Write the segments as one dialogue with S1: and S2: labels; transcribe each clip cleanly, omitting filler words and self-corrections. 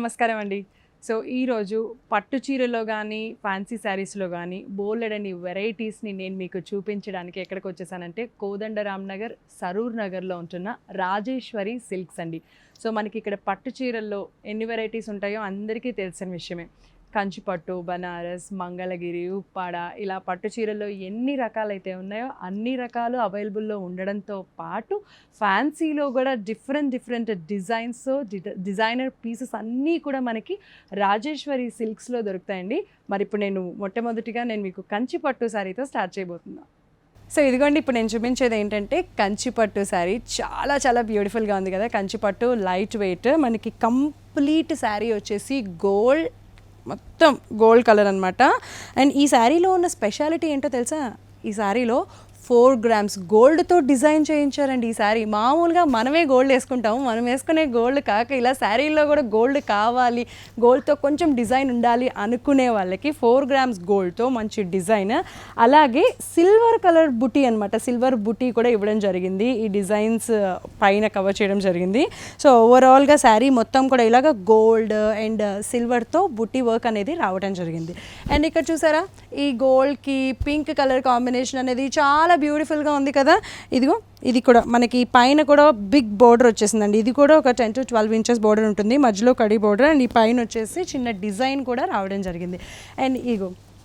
S1: నమస్కారం అండి. సో ఈరోజు పట్టు చీరలో కానీ ఫ్యాన్సీ శారీస్లో కానీ బోలెడని వెరైటీస్ని నేను మీకు చూపించడానికి ఎక్కడికి వచ్చేసానంటే కోదండరామ్ నగర్ సరూర్ నగర్లో ఉంటున్న రాజేశ్వరి సిల్క్స్ అండి. సో మనకి ఇక్కడ పట్టు చీరల్లో ఎన్ని వెరైటీస్ ఉంటాయో అందరికీ తెలిసిన విషయమే. కంచిపట్టు, బనారస్, మంగళగిరి, ఉప్పాడ ఇలా పట్టు చీరల్లో ఎన్ని రకాలైతే ఉన్నాయో అన్ని రకాలు అవైలబుల్లో ఉండడంతో పాటు ఫ్యాన్సీలో కూడా డిఫరెంట్ డిజైన్స్, డిజైనర్ పీసెస్ అన్నీ కూడా మనకి రాజేశ్వరి సిల్క్స్లో దొరుకుతాయండి. మరి ఇప్పుడు మొట్టమొదటిగా మీకు కంచిపట్టు శారీతో స్టార్ట్ చేయబోతున్నాను. సో ఇదిగోండి, ఇప్పుడు నేను చూపించేది ఏంటంటే కంచిపట్టు శారీ. చాలా చాలా బ్యూటిఫుల్గా ఉంది కదా. కంచిపట్టు లైట్ వెయిట్, మనకి కంప్లీట్ శారీ వచ్చేసి మొత్తం గోల్డ్ కలర్ అనమాట. అండ్ ఈ శారీలో ఉన్న స్పెషాలిటీ ఏంటో తెలుసా? ఈ శారీలో 4 grams గోల్డ్తో డిజైన్ చేయించారండి. ఈ శారీ మామూలుగా మనమే గోల్డ్ వేసుకుంటాము, మనం వేసుకునే గోల్డ్ కాక ఇలా శారీలో కూడా గోల్డ్ కావాలి, గోల్డ్తో కొంచెం డిజైన్ ఉండాలి అనుకునే వాళ్ళకి 4 grams గోల్డ్తో మంచి డిజైన్. అలాగే సిల్వర్ కలర్ బుటీ అనమాట, సిల్వర్ బుటీ కూడా ఇవ్వడం జరిగింది. ఈ డిజైన్స్ పైన కవర్ చేయడం జరిగింది. సో ఓవరాల్గా శారీ మొత్తం కూడా ఇలాగ గోల్డ్ అండ్ సిల్వర్తో బుటీ వర్క్ అనేది రావడం జరిగింది. అండ్ ఇక్కడ చూసారా, ఈ గోల్డ్కి పింక్ కలర్ కాంబినేషన్ అనేది చాలా బ్యూటిఫుల్గా ఉంది కదా. ఇది కూడా మనకి పైన కూడా బిగ్ బోర్డర్ వచ్చేసిందండి. ఇది కూడా ఒక 10 to 12 inches బోర్డర్ ఉంటుంది, మధ్యలో కడి బోర్డర్. అండ్ ఈ పైన వచ్చేసి చిన్న డిజైన్ కూడా రావడం జరిగింది. అండ్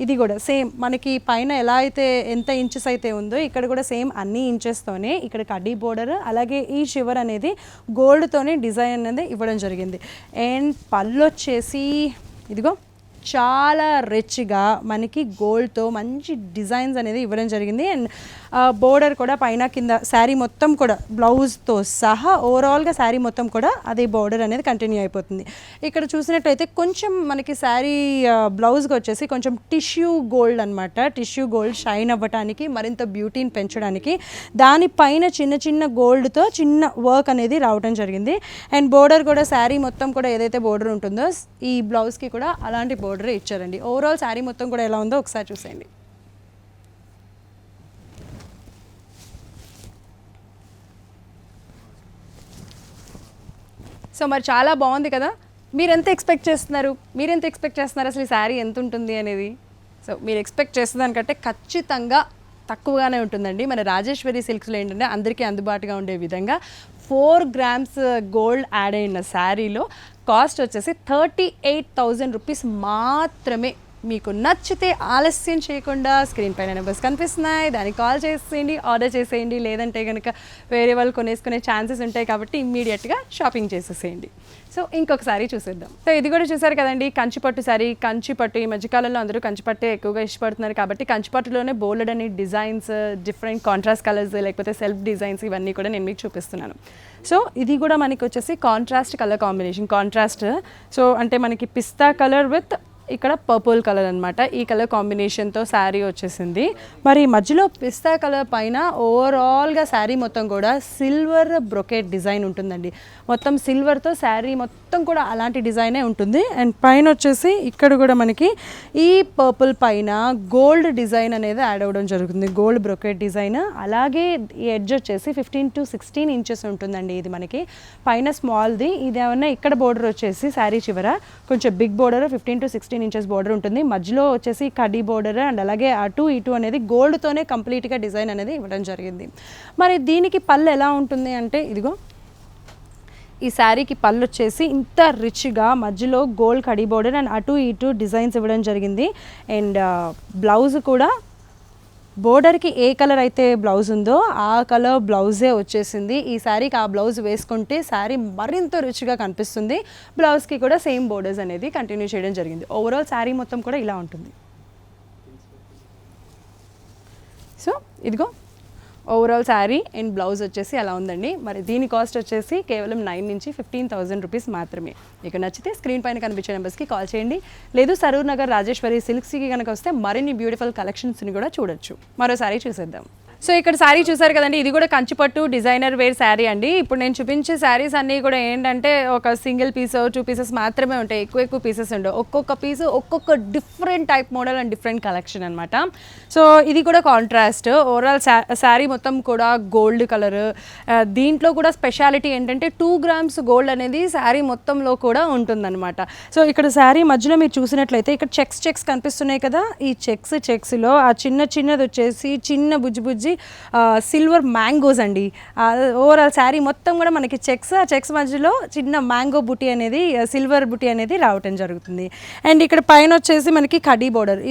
S1: ఇది కూడా సేమ్ మనకి పైన ఎలా అయితే ఎంత ఇంచెస్ అయితే ఉందో ఇక్కడ కూడా సేమ్ అన్ని ఇంచెస్తోనే ఇక్కడ కడ్డీ బోర్డర్, అలాగే ఈ షివర్ అనేది గోల్డ్తోనే డిజైన్ అనేది ఇవ్వడం జరిగింది. అండ్ పళ్ళు వచ్చేసి చాలా రిచ్గా మనకి గోల్డ్తో మంచి డిజైన్స్ అనేది ఇవ్వడం జరిగింది. అండ్ బోర్డర్ కూడా పైన కింద శారీ మొత్తం కూడా బ్లౌజ్తో సహా ఓవరాల్గా శారీ మొత్తం కూడా అదే బోర్డర్ అనేది కంటిన్యూ అయిపోతుంది. ఇక్కడ చూసినట్లయితే కొంచెం మనకి శారీ బ్లౌజ్కి వచ్చేసి కొంచెం టిష్యూ గోల్డ్ అనమాట. టిష్యూ గోల్డ్ షైన్ అవ్వటానికి, మరింత బ్యూటీని పెంచడానికి దానిపైన చిన్న చిన్న గోల్డ్తో చిన్న వర్క్ అనేది రావడం జరిగింది. అండ్ బోర్డర్ కూడా శారీ మొత్తం కూడా ఏదైతే బోర్డర్ ఉంటుందో ఈ బ్లౌజ్కి కూడా అలాంటి బోర్డర్ ఇచ్చారండి. ఓవరాల్ శారీ మొత్తం కూడా ఎలా ఉందో ఒకసారి చూసేయండి. సో మరి చాలా బాగుంది కదా. మీరు ఎంత ఎక్స్పెక్ట్ చేస్తున్నారు అసలు ఈ శారీ ఎంత ఉంటుంది అనేది? సో మీరు ఎక్స్పెక్ట్ చేసేదానికంటే ఖచ్చితంగా తక్కువగానే ఉంటుందండి. మన రాజేశ్వరి సిల్క్స్లో ఏంటంటే అందరికీ అందుబాటుగా ఉండే విధంగా 4 grams గోల్డ్ యాడ్ అయిన శారీలో కాస్ట్ వచ్చేసి 38,000 రూపీస్ మాత్రమే. మీకు నచ్చితే ఆలస్యం చేయకుండా స్క్రీన్ పైన నెంబర్స్ కనిపిస్తున్నాయి, దానికి కాల్ చేసేయండి, ఆర్డర్ చేసేయండి. లేదంటే కనుక వేరే వాళ్ళు కొనేసుకునే ఛాన్సెస్ ఉంటాయి కాబట్టి ఇమ్మీడియట్గా షాపింగ్ చేసేసేయండి. సో ఇంకొకసారి చూసేద్దాం. సో ఇది కూడా చూసారు కదండి, కంచిపట్టు శారీ. కంచిపట్టు ఈ మధ్యకాలంలో అందరూ కంచిపట్టే ఎక్కువగా ఇష్టపడుతున్నారు కాబట్టి కంచిపట్టులోనే బోల్డ్ అని డిజైన్స్, డిఫరెంట్ కాంట్రాస్ట్ కలర్స్ లేకపోతే సెల్ఫ్ డిజైన్స్ ఇవన్నీ కూడా నేను మీకు చూపిస్తున్నాను. సో ఇది కూడా మనకి వచ్చేసి contrast colour combination. Contrast so అంటే మనకి పిస్తా కలర్ విత్ ఇక్కడ పర్పుల్ కలర్ అనమాట. ఈ కలర్ కాంబినేషన్తో శారీ వచ్చేసింది. మరి మధ్యలో పిస్తా కలర్ పైన ఓవరాల్గా శారీ మొత్తం కూడా సిల్వర్ బ్రొకెట్ డిజైన్ ఉంటుందండి. మొత్తం సిల్వర్తో శారీ మొత్తం కూడా అలాంటి డిజైనే ఉంటుంది. అండ్ పైన వచ్చేసి ఇక్కడ కూడా మనకి ఈ పర్పుల్ పైన గోల్డ్ డిజైన్ అనేది యాడ్ అవ్వడం జరుగుతుంది, గోల్డ్ బ్రొకెట్ డిజైన్. అలాగే ఈ ఎడ్జ్ వచ్చేసి 15 to 16 inches ఉంటుందండి. ఇది మనకి పైన స్మాల్ది, ఇది ఏమన్నా ఇక్కడ బోర్డర్ వచ్చేసి శారీ చివర కొంచెం big border 15 to 16 inches border ఉంటుంది. మధ్యలో వచ్చేసి కడ్డీ బోర్డర్ అండ్ అలాగే అటు ఇటు అనేది గోల్డ్తోనే కంప్లీట్గా డిజైన్ అనేది ఇవ్వడం జరిగింది. మరి దీనికి పళ్ళు ఎలా ఉంటుంది అంటే ఈ శారీకి పళ్ళు వచ్చేసి ఇంత రిచ్గా మధ్యలో గోల్డ్ కడ్డీ బోర్డర్ అండ్ అటు ఇటు డిజైన్స్ ఇవ్వడం జరిగింది. అండ్ బ్లౌజ్ కూడా బోర్డర్కి ఏ కలర్ అయితే బ్లౌజ్ ఉందో ఆ కలర్ బ్లౌజే వచ్చేసింది. ఈ శారీకి ఆ బ్లౌజ్ వేసుకుంటే శారీ మరింత రిచ్గా కనిపిస్తుంది. బ్లౌజ్కి కూడా సేమ్ బోర్డర్స్ అనేది కంటిన్యూ చేయడం జరిగింది. ఓవరాల్ శారీ మొత్తం కూడా ఇలా ఉంటుంది. So overall sari and blouse వచ్చేసి అలా ఉందండి. మరి దీని కాస్ట్ వచ్చేసి కేవలం 9 నుంచి 15,000 రూపీస్ మాత్రమే. మీకు నచ్చితే స్క్రీన్ పైన కనిపించే నెంబర్స్కి కాల్ చేయండి. లేదు సరూర్ నగర్ రాజేశ్వరి సిల్క్స్కి కనుక వస్తే మరిన్ని బ్యూటిఫుల్ కలెక్షన్స్ని కూడా చూడొచ్చు. మరో శారీ చూసేద్దాం. సో ఇక్కడ శారీ చూసారు కదండి, ఇది కూడా కంచిపట్టు డిజైనర్ వేర్ శారీ అండి. ఇప్పుడు నేను చూపించే శారీస్ అన్నీ కూడా ఏంటంటే ఒక సింగిల్ పీస్ 2 పీసెస్ మాత్రమే ఉంటాయి, ఎక్కువ పీసెస్ ఉండవు. ఒక్కొక్క పీసు ఒక్కొక్క different type model and different collection అనమాట. సో ఇది కూడా కాంట్రాస్ట్. ఓవరాల్ శారీ మొత్తం కూడా గోల్డ్ కలర్. దీంట్లో కూడా స్పెషాలిటీ ఏంటంటే 2 grams గోల్డ్ అనేది శారీ మొత్తంలో కూడా ఉంటుందన్నమాట. సో ఇక్కడ శారీ మధ్యలో మీరు చూసినట్లయితే ఇక్కడ చెక్స్ కనిపిస్తున్నాయి కదా, ఈ చెక్స్లో ఆ చిన్నది వచ్చేసి చిన్న బుజ్జి సిల్వర్ మ్యాంగోస్ అండి. ఓవరాల్ శారీ మొత్తం కూడా మనకి ఆ చెక్స్ మధ్యలో చిన్న మ్యాంగో బుటీ అనేది, సిల్వర్ బుటీ అనేది రావటం జరుగుతుంది. అండ్ ఇక్కడ పైన వచ్చేసి మనకి కడీ బోర్డర్,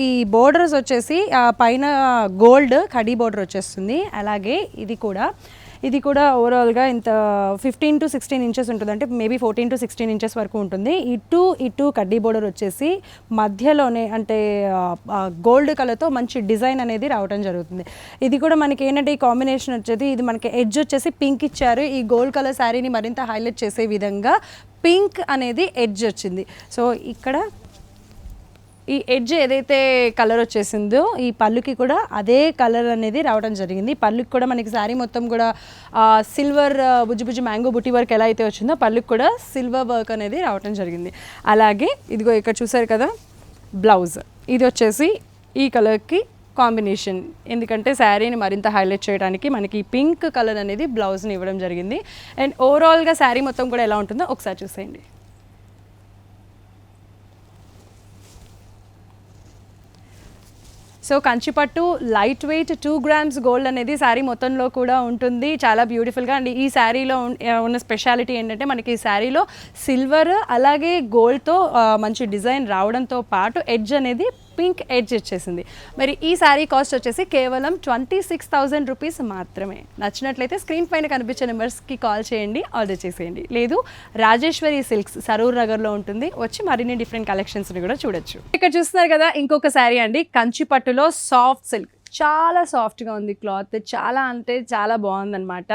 S1: ఈ బోర్డర్స్ వచ్చేసి పైన గోల్డ్ కడీ బోర్డర్ వచ్చేస్తుంది. అలాగే ఇది కూడా ఓవరాల్గా ఇంత 15 to 16 ఇంచెస్ ఉంటుంది, అంటే మేబీ 14 to 16 ఇంచెస్ వరకు ఉంటుంది. ఇటు కడ్డీ బోర్డర్ వచ్చేసి మధ్యలోనే అంటే గోల్డ్ కలర్తో మంచి డిజైన్ అనేది రావడం జరుగుతుంది. ఇది కూడా మనకి ఏంటంటే ఈ కాంబినేషన్ వచ్చేది, ఇది మనకి ఎడ్జ్ వచ్చేసి పింక్ ఇచ్చారు. ఈ గోల్డ్ కలర్ శారీని మరింత హైలైట్ చేసే విధంగా పింక్ అనేది ఎడ్జ్ వచ్చింది. సో ఇక్కడ ఈ ఎడ్జ్ ఏదైతే కలర్ వచ్చేసిందో ఈ పళ్ళుకి కూడా అదే కలర్ అనేది రావడం జరిగింది. పళ్ళుకి కూడా మనకి శారీ మొత్తం కూడా సిల్వర్ బుజ్జి మ్యాంగో బుట్టి వర్క్ ఎలా అయితే వచ్చిందో పళ్ళుకి కూడా సిల్వర్ వర్క్ అనేది రావడం జరిగింది. అలాగే ఇదిగో ఇక్కడ చూసారు కదా బ్లౌజ్, ఇది వచ్చేసి ఈ కలర్కి కాంబినేషన్, ఎందుకంటే శారీని మరింత హైలైట్ చేయడానికి మనకి పింక్ కలర్ అనేది బ్లౌజ్ని ఇవ్వడం జరిగింది. అండ్ ఓవరాల్గా శారీ మొత్తం కూడా ఎలా ఉంటుందో ఒకసారి చూసేయండి. సో కంచిపట్టు లైట్ వెయిట్ 2 grams గోల్డ్ అనేది శారీ మొత్తంలో కూడా ఉంటుంది, చాలా బ్యూటిఫుల్గా. అండ్ ఈ శారీలో ఉన్న స్పెషాలిటీ ఏంటంటే మనకి ఈ శారీలో సిల్వర్ అలాగే గోల్డ్తో మంచి డిజైన్ రావడంతో పాటు ఎడ్జ్ అనేది పింక్ ఎడ్జ్ వచ్చేసింది. మరి ఈ శారీ కాస్ట్ వచ్చేసి కేవలం 26,000 రూపీస్ మాత్రమే. నచ్చినట్లయితే స్క్రీన్ పైన కనిపించే నెంబర్స్కి కాల్ చేయండి, ఆర్డర్ చేసేయండి. లేదు రాజేశ్వరి సిల్క్స్ సరూర్ నగర్లో ఉంటుంది, వచ్చి మరిన్ని డిఫరెంట్ కలెక్షన్స్ని కూడా చూడొచ్చు. ఇక్కడ చూస్తున్నారు కదా ఇంకొక శారీ అండి, కంచిపట్టులో సాఫ్ట్ సిల్క్. చాలా సాఫ్ట్గా ఉంది క్లాత్, చాలా అంటే చాలా బాగుందన్నమాట.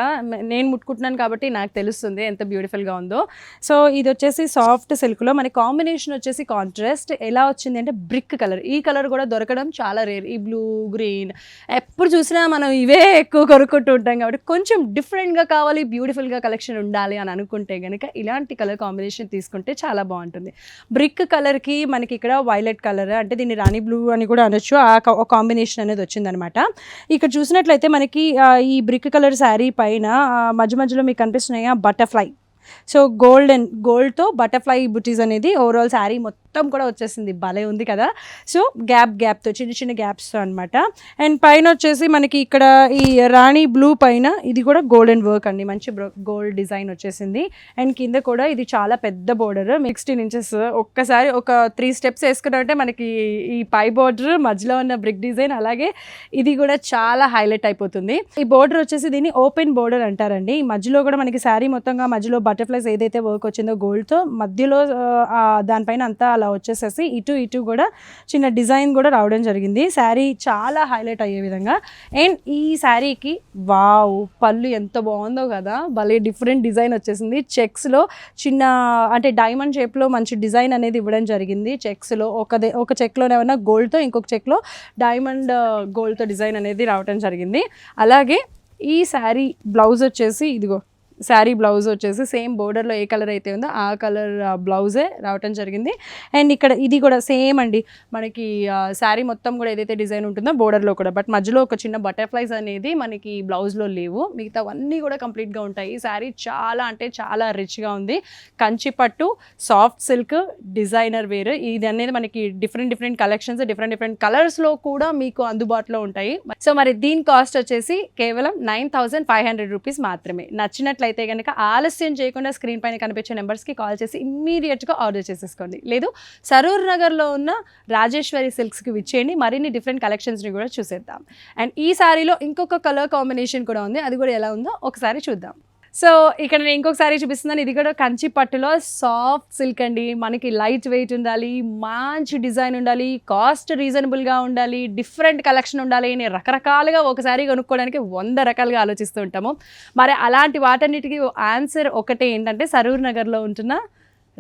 S1: నేను ముట్టుకుంటున్నాను కాబట్టి నాకు తెలుస్తుంది ఎంత బ్యూటిఫుల్గా ఉందో. సో ఇది వచ్చేసి సాఫ్ట్ సిల్క్లో మన కాంబినేషన్ వచ్చేసి కాంట్రాస్ట్ ఎలా వచ్చింది అంటే బ్రిక్ కలర్. ఈ కలర్ కూడా దొరకడం చాలా రేర్. ఈ బ్లూ గ్రీన్ ఎప్పుడు చూసినా మనం ఇవే ఎక్కువ కొనుక్కుంటూ ఉంటాం కాబట్టి కొంచెం డిఫరెంట్గా కావాలి, బ్యూటిఫుల్గా కలెక్షన్ ఉండాలి అని అనుకుంటే కనుక ఇలాంటి కలర్ కాంబినేషన్ తీసుకుంటే చాలా బాగుంటుంది. బ్రిక్ కలర్కి మనకి ఇక్కడ వైలెట్ కలర్, అంటే దీన్ని రాణి బ్లూ అని కూడా అనొచ్చు, ఆ కాంబినేషన్ అనేది వచ్చింది అనమాట. ఇక్కడ చూసినట్లయితే మనకి ఈ బ్రిక్ కలర్ శారీ పైన మధ్యలో మీకు కనిపిస్తున్నాయి బటర్ఫ్లై. సో గోల్డ్తో బటర్ఫ్లై బుటీస్ అనేది ఓవరాల్ శారీ మొత్తం కూడా వచ్చేసింది, భలే ఉంది కదా. సో గ్యాప్తో చిన్న గ్యాప్స్తో అనమాట. అండ్ పైన వచ్చేసి మనకి ఇక్కడ ఈ రాణి బ్లూ పైన ఇది కూడా గోల్డెన్ వర్క్ అండి, మంచి గోల్డ్ డిజైన్ వచ్చేసింది. అండ్ కింద కూడా ఇది చాలా పెద్ద బోర్డర్ 16 inches. ఒక్కసారి ఒక 3 steps వేసుకున్నామంటే మనకి ఈ పై బోర్డర్ మధ్యలో ఉన్న బ్రిక్ డిజైన్ అలాగే ఇది కూడా చాలా హైలైట్ అయిపోతుంది. ఈ బోర్డర్ వచ్చేసి దీన్ని ఓపెన్ బోర్డర్ అంటారండి. ఈ మధ్యలో కూడా మనకి శారీ మొత్తంగా మధ్యలో బటర్ఫ్లైస్ ఏదైతే వర్క్ వచ్చిందో గోల్డ్తో మధ్యలో దానిపైన అంతా అలా వచ్చేసేసి ఇటు కూడా చిన్న డిజైన్ కూడా రావడం జరిగింది. శారీ చాలా హైలైట్ అయ్యే విధంగా. అండ్ ఈ శారీకి వావ్ పళ్ళు ఎంత బాగుందో కదా, భలే డిఫరెంట్ డిజైన్ వచ్చేసింది. చెక్స్లో చిన్న అంటే డైమండ్ షేప్లో మంచి డిజైన్ అనేది ఇవ్వడం జరిగింది. చెక్స్లో ఒక చెక్లోనేమన్నా గోల్డ్తో, ఇంకొక చెక్లో డైమండ్ గోల్డ్తో డిజైన్ అనేది రావడం జరిగింది. అలాగే ఈ శారీ బ్లౌజ్ వచ్చేసి ఇదిగో శారీ బ్లౌజ్ వచ్చేసి సేమ్ బోర్డర్లో ఏ కలర్ అయితే ఉందో ఆ కలర్ బ్లౌజే రావటం జరిగింది. అండ్ ఇక్కడ ఇది కూడా సేమ్ అండి, మనకి శారీ మొత్తం కూడా ఏదైతే డిజైన్ ఉంటుందో బోర్డర్లో కూడా, బట్ మధ్యలో ఒక చిన్న బటర్ఫ్లైస్ అనేది మనకి బ్లౌజ్లో లేవు, మిగతావన్నీ కూడా కంప్లీట్గా ఉంటాయి. ఈ శారీ చాలా అంటే చాలా రిచ్గా ఉంది. కంచిపట్టు సాఫ్ట్ సిల్క్ డిజైనర్ వేర్, ఇది అనేది మనకి డిఫరెంట్ కలెక్షన్స్ డిఫరెంట్ కలర్స్లో కూడా మీకు అందుబాటులో ఉంటాయి. సో మరి దీని కాస్ట్ వచ్చేసి కేవలం 9,500 రూపీస్ మాత్రమే. నచ్చినట్లయితే కనుక ఆలస్యం చేయకుండా స్క్రీన్ పైన కనిపించే నెంబర్స్కి కాల్ చేసి ఇమ్మీడియట్గా ఆర్డర్ చేసేసుకోండి. లేదు సరూర్ నగర్లో ఉన్న రాజేశ్వరి సిల్క్స్కి విచ్చేయండి, మరిన్ని డిఫరెంట్ కలెక్షన్స్ని కూడా చూసేద్దాం. అండ్ ఈ శారీలో ఇంకొక కలర్ కాంబినేషన్ కూడా ఉంది, అది కూడా ఎలా ఉందో ఒకసారి చూద్దాం. సో ఇక్కడ నేను ఇంకొక సారీ చూపిస్తున్నాను, ఇది కూడా కంచి పట్టులో సాఫ్ట్ సిల్క్ అండి. మనకి లైట్ వెయిట్ ఉండాలి, మంచి డిజైన్ ఉండాలి, కాస్ట్ రీజనబుల్గా ఉండాలి, డిఫరెంట్ కలెక్షన్ ఉండాలి అని రకరకాలుగా ఒకసారి కొనుక్కోవడానికి 100 రకాలుగా ఆలోచిస్తూ ఉంటాము. మరి అలాంటి వాటన్నిటికీ ఆన్సర్ ఒకటే ఏంటంటే సరూర్ నగర్లో ఉంటున్న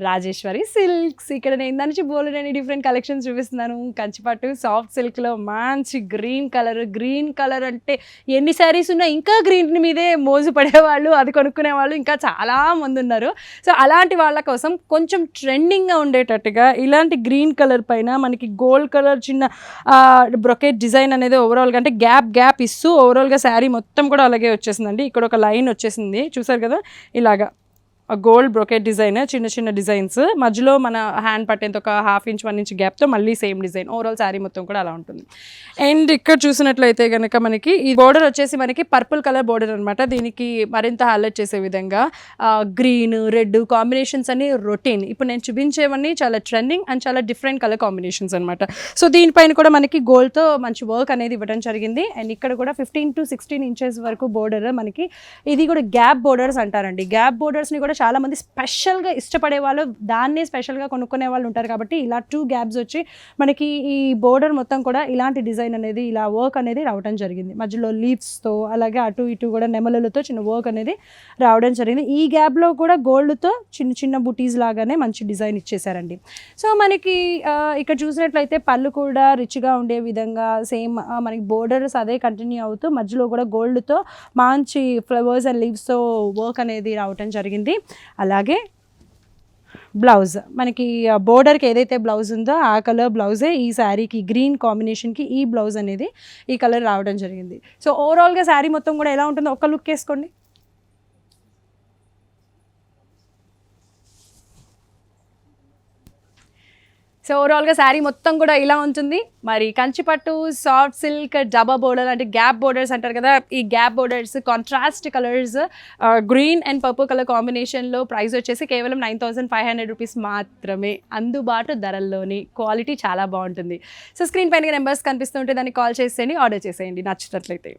S1: రాజేశ్వరి సిల్క్స్. ఇక్కడ నేను దాని నుంచి బోలెడన్ని డిఫరెంట్ కలెక్షన్స్ చూపిస్తున్నాను. కంచిపట్టు సాఫ్ట్ సిల్క్లో మంచి గ్రీన్ కలర్ అంటే ఎన్ని శారీస్ ఉన్నా ఇంకా గ్రీన్ మీదే మోజు పడేవాళ్ళు, అది కొనుక్కునే వాళ్ళు ఇంకా చాలా మంది ఉన్నారు. సో అలాంటి వాళ్ళ కోసం కొంచెం ట్రెండింగ్గా ఉండేటట్టుగా ఇలాంటి గ్రీన్ కలర్ పైన మనకి గోల్డ్ కలర్ చిన్న బ్రొకెట్ డిజైన్ అనేది ఓవరాల్గా అంటే గ్యాప్ ఇస్తూ ఓవరాల్గా శారీ మొత్తం కూడా అలాగే వచ్చేసిందండి. ఇక్కడ ఒక లైన్ వచ్చేసింది చూసారు కదా, ఇలాగా గోల్డ్ బ్రొకెట్ డిజైన్, చిన్న డిజైన్స్ మధ్యలో మన హ్యాండ్ పట్టేంత ఒక 1/2 ఇంచ్ 1 ఇంచ్ గ్యాప్తో మళ్ళీ సేమ్ డిజైన్. ఓవరాల్ శారీ మొత్తం కూడా అలా ఉంటుంది. అండ్ ఇక్కడ చూసినట్లయితే కనుక మనకి ఈ బోర్డర్ వచ్చేసి మనకి పర్పుల్ కలర్ బోర్డర్ అనమాట. దీనికి మరింత హైలైట్ చేసే విధంగా గ్రీన్ రెడ్ కాంబినేషన్స్ అని రొటీన్. ఇప్పుడు నేను చూపించేవన్నీ చాలా ట్రెండింగ్ అండ్ చాలా డిఫరెంట్ కలర్ కాంబినేషన్స్ అనమాట. సో దీనిపైన కూడా మనకి గోల్డ్తో మంచి వర్క్ అనేది ఇవ్వడం జరిగింది. అండ్ ఇక్కడ కూడా 15 to 16 ఇంచెస్ వరకు బోర్డర్ మనకి. ఇది కూడా గ్యాప్ బోర్డర్స్ అంటారండి. గ్యాప్ బోర్డర్స్ని కూడా చాలా మంది స్పెషల్గా ఇష్టపడే వాళ్ళు, దాన్నే స్పెషల్గా కొనుక్కునే వాళ్ళు ఉంటారు. కాబట్టి ఇలా 2 గ్యాప్స్ వచ్చి మనకి ఈ బోర్డర్ మొత్తం కూడా ఇలాంటి డిజైన్ అనేది, ఇలా వర్క్ అనేది రావడం జరిగింది. మధ్యలో లీవ్స్తో అలాగే అటు ఇటు కూడా నెమలతో చిన్న వర్క్ అనేది రావడం జరిగింది. ఈ గ్యాప్లో కూడా గోల్డ్తో చిన్న బుటీస్ లాగానే మంచి డిజైన్ ఇచ్చేసారండి. సో మనకి ఇక్కడ చూసినట్లయితే పళ్ళు కూడా రిచ్గా ఉండే విధంగా సేమ్ మనకి బోర్డర్స్ అదే కంటిన్యూ అవుతూ మధ్యలో కూడా గోల్డ్తో మంచి ఫ్లవర్స్ అండ్ లీవ్స్తో వర్క్ అనేది రావడం జరిగింది. అలాగే బ్లౌజ్ మనకి బోర్డర్కి ఏదైతే బ్లౌజ్ ఉందో ఆ కలర్ బ్లౌజే ఈ శారీకి గ్రీన్ కాంబినేషన్కి ఈ బ్లౌజ్ అనేది ఈ కలర్ రావడం జరిగింది. సో ఓవరాల్గా శారీ మొత్తం కూడా ఎలా ఉంటుందో ఒక్క లుక్ వేసుకోండి. సో ఓవరాల్గా శారీ మొత్తం కూడా ఇలా ఉంటుంది. మరి కంచిపట్టు సాఫ్ట్ సిల్క్ డబా బోర్డర్ అంటే గ్యాప్ బోర్డర్స్ అంటారు కదా, ఈ gap borders contrast colours green and purple colour కాంబినేషన్లో ప్రైస్ వచ్చేసి కేవలం 9,500 రూపీస్ మాత్రమే. అందుబాటు ధరల్లోని క్వాలిటీ చాలా బాగుంటుంది. సో స్క్రీన్ పైన నెంబర్స్ కనిపిస్తుంటే దాన్ని కాల్ చేసేయండి, ఆర్డర్ చేసేయండి నచ్చినట్లయితే.